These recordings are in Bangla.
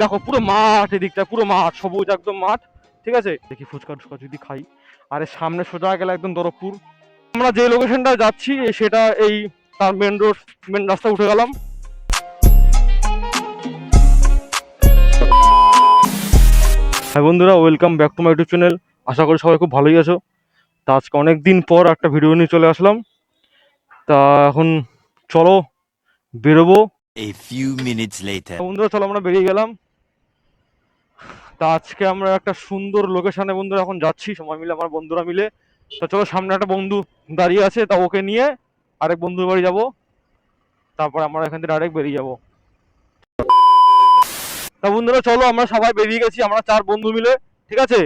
দেখো পুরো মাঠ, এদিকটা পুরো মাঠ, সবুজ একদম মাঠ। ঠিক আছে, দেখি ফুচকা টুচকা যদি খাই। আরে সামনে সোজা গেলে একদম দরজপুর। আমরা যে লোকেশনটা যাচ্ছি সেটা এই তার মেন রোড, মেন রাস্তা উঠে গেলাম। হ্যাঁ বন্ধুরা, welcome back to my YouTube channel. আশা করি সবাই খুব ভালোই আছো। তা আজকে অনেকদিন পর একটা ভিডিও নিয়ে চলে আসলাম। তা এখন চলো বেরোবো। A few minutes later. বন্ধুরা চলো আমরা বেরিয়ে গেলাম। তা আজকে আমরা একটা সুন্দর লোকেশনে বন্ধুরা এখন যাচ্ছি সবাই মিলে, আমার বন্ধুরা মিলে। তা চলো, সামনে একটা বন্ধু দাঁড়িয়ে আছে, তা ওকে নিয়ে আরেক বন্ধুর বাড়ি যাবো, তারপর আমরা এখান থেকে ডাইরেক্ট বেরিয়ে যাবো। তা বন্ধুরা চলো, আমরা সবাই বেরিয়ে গেছি, আমরা 4 বন্ধু মিলে। ঠিক আছে,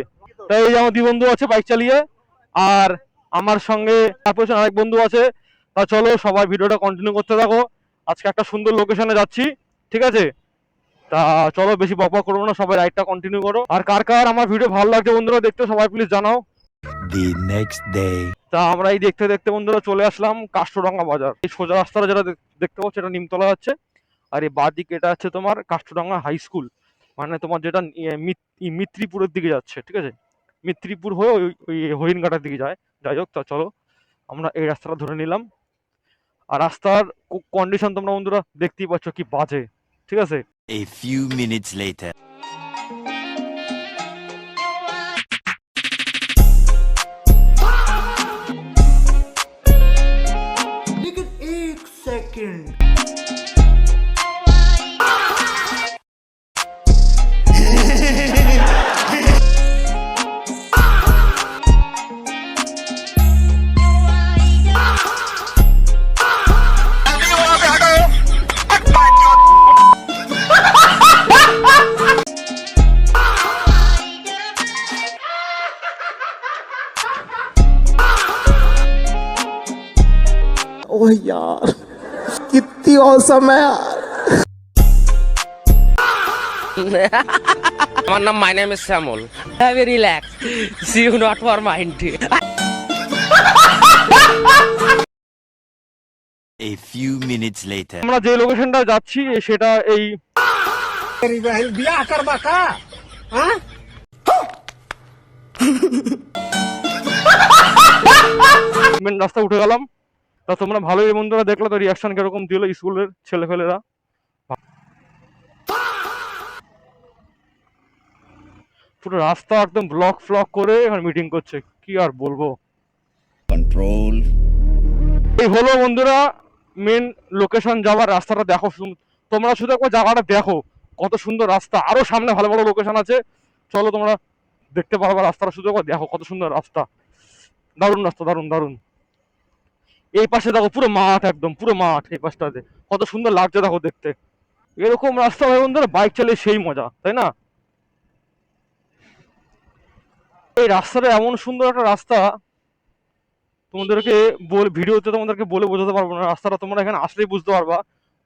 তাই এই যে আমার 2 বন্ধু আছে বাইক চালিয়ে, আর আমার সঙ্গে তারপর আরেক বন্ধু আছে। তা চলো সবাই ভিডিওটা কন্টিনিউ করতে থাকো। আজকে একটা সুন্দর লোকেশনে যাচ্ছি। ঠিক আছে, তা চলো বেশি বকবক করবো না, সবাই রাইডটা কন্টিনিউ করো। আর কার কার আমার ভিডিও ভালো লাগছে বন্ধুরা দেখতে, সবাই প্লিজ জানাও। The next day. তা আমরা এই দেখতে দেখতে বন্ধুরা চলে আসলাম কাষ্টডাঙ্গা বাজার। এই সোজা রাস্তাটা যেটা দেখতে পাচ্ছ এটা নিমতলা যাচ্ছে, আর এই বাঁ দিকে এটা হচ্ছে তোমার কাষ্টডাঙ্গা হাই স্কুল, মানে তোমার যেটা মিত্রিপুরের দিকে যাচ্ছে। ঠিক আছে, মিত্রিপুর হয়ে ওই হরিণঘাটার দিকে যায়। যাই হোক, তা চলো আমরা এই রাস্তাটা ধরে নিলাম। আর রাস্তার কন্ডিশন তোমরা বন্ধুরা দেখতেই পাচ্ছ কি বাজে। ঠিক আছে, A few minutes later. लेकिन एक सेकंड ओह यार कितनी औसम है यार। My name is Samuel. Very relaxed. See you not for mind. A few minutes later. আমরা যে লোকেশনটা যাচ্ছি সেটা এই মেন রাস্তা উঠে গেলাম। তা তোমরা ভালোই বন্ধুরা দেখলে তো রিয়াকশন কিরকম দিল স্কুলের ছেলেফেলেরা। পুরো রাস্তা একদম ব্লক ফ্লক করে এখন মিটিং করছে, কি আর বলবো। Control. এই হলো বন্ধুরা মেন লোকেশন যাওয়ার রাস্তাটা। দেখো তোমরা শুধু একবার জায়গাটা দেখো, কত সুন্দর রাস্তা। আরো সামনে ভালো ভালো লোকেশন আছে, চলো তোমরা দেখতে পারবা রাস্তাটা, শুধু একবার দেখো কত সুন্দর রাস্তা। দারুণ রাস্তা, দারুণ দারুণ। এই পাশে দেখো পুরো মাঠ, একদম পুরো মাঠ। এই পাশটাতে কত সুন্দর লাগছে দেখো দেখতে। এরকম রাস্তা হয় বন্ধুরা বাইক চালিয়ে সেই মজা, তাই না? এই রাস্তাটা এমন সুন্দর একটা রাস্তা, তোমাদেরকে ভিডিওতে তোমাদেরকে বলে বোঝাতে পারবো না। রাস্তাটা তোমরা এখানে আসলেই বুঝতে পারবা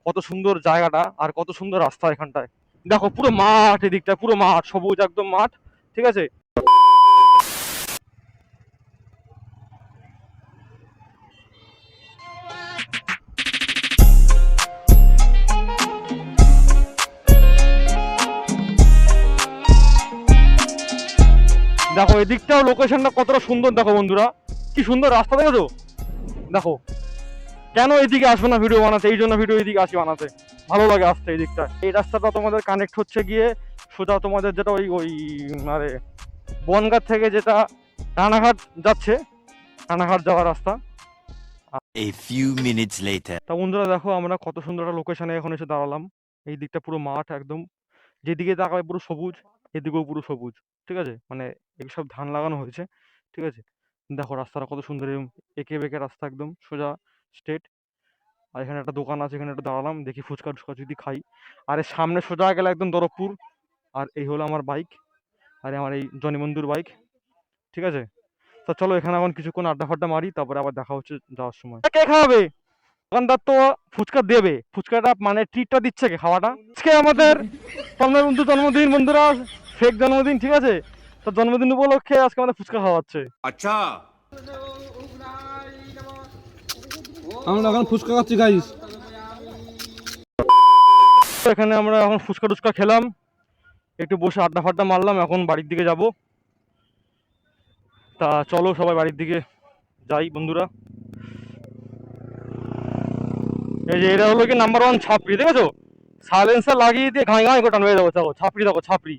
কত সুন্দর জায়গাটা আর কত সুন্দর রাস্তা এখানটায়। দেখো পুরো মাঠ, এদিকটা পুরো মাঠ, সবুজ একদম মাঠ। ঠিক আছে, দেখো এদিকটাও লোকেশনটা কতটা সুন্দর। দেখো বন্ধুরা কি সুন্দর রাস্তা, দেখেছো? দেখো কেন এদিকে আসবে না ভিডিও বানাতে, এই জন্য ভিডিও এদিকে আসি বানাতে, ভালো লাগে আসতে এই দিকটা। এই রাস্তাটা তোমাদের কানেক্ট হচ্ছে গিয়ে সোজা তোমাদের যেটা ওই ওই মানে বনগাঁ থেকে যেটা রানাঘাট যাচ্ছে, রানাঘাট যাওয়ার রাস্তা। A few minutes later. তা বন্ধুরা দেখো আমরা কত সুন্দর একটা লোকেশনে এখন এসে দাঁড়ালাম। এই দিকটা পুরো মাঠ একদম, যেদিকে তাকাবে পুরো সবুজ, এদিকেও পুরো সবুজ। ঠিক আছে, মানে সব ধান লাগানো হয়েছে। ঠিক আছে, দেখো রাস্তাটা কত সুন্দর, এঁকে বেঁকে রাস্তা একদম সোজা স্ট্রেট। আর এখানে একটা দোকান আছে, এখানে একটা দাঁড়ালাম, দেখি ফুচকা টুচকা যদি খাই। আর এর সামনে সোজা গেলে একদম দরজপুর। আর এই হলো আমার বাইক, আরে আমার এই জনি বন্ধুর বাইক। ঠিক আছে, তা চলো এখানে এখন কিছুক্ষণ আড্ডা ফাড্ডা মারি, তারপরে আবার দেখা হচ্ছে যাওয়ার সময়। কে খাওয়াবে? দোকানদার তো ফুচকা দেবে, ফুচকাটা মানে ট্রিটটা দিচ্ছে কে খাওয়াটা। আজকে আমাদের বন্ধু জন্মদিন বন্ধুরা, ফেক জন্মদিন। ঠিক আছে, তো জন্মদিন উপলক্ষে আজকে আমাদের ফুচকা খাওয়াচ্ছে। अच्छा আমরা এখন ফুচকা খাচ্ছি গাইস। এখানে আমরা এখন ফুচকা টুচকা খেলাম, একটু বসে আড্ডা ফাড্ডা মারলাম, এখন বাড়ির দিকে যাব। তা চলো সবাই বাড়ির দিকে যাই বন্ধুরা। এই যে এটা হলো কি নাম্বার ওয়ান ছাপড়ি, দেখেছো? সাইলেন্সার লাগিয়ে দিয়ে ঘাই ঘাই করে টানবে, দেখো ছাপড়ি, দেখো ছাপড়ি,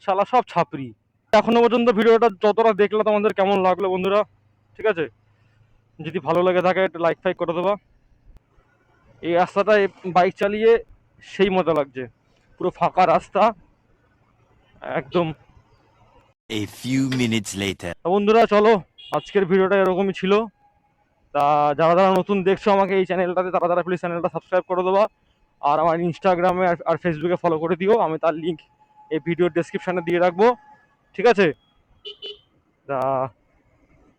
শালা সব ছাপড়ি। এখনো পর্যন্ত ভিডিওটা যতটা দেখলে তোমাদের কেমন লাগলো বন্ধুরা? ঠিক আছে, যদি ভালো লেগে থাকে একটু লাইক ফাইক করে দেবা। এই রাস্তাটায় বাইক চালিয়ে সেই মজা লাগছে, পুরো ফাঁকা রাস্তা একদম। A few minutes later. তা বন্ধুরা চলো, আজকের ভিডিওটা এরকমই ছিল। তা যারা যারা নতুন দেখছো আমাকে এই চ্যানেলটাতে, তারা তারা প্লিজ চ্যানেলটা সাবস্ক্রাইব করে দেবা। আর আমার ইনস্টাগ্রামে আর ফেসবুকে ফলো করে দিও, আমি তার লিঙ্ক এই ভিডিওর ডেসক্রিপশানে দিয়ে রাখবো। ঠিক আছে, তা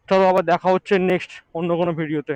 চলো আবার দেখা হচ্ছে নেক্সট অন্য কোনো ভিডিওতে।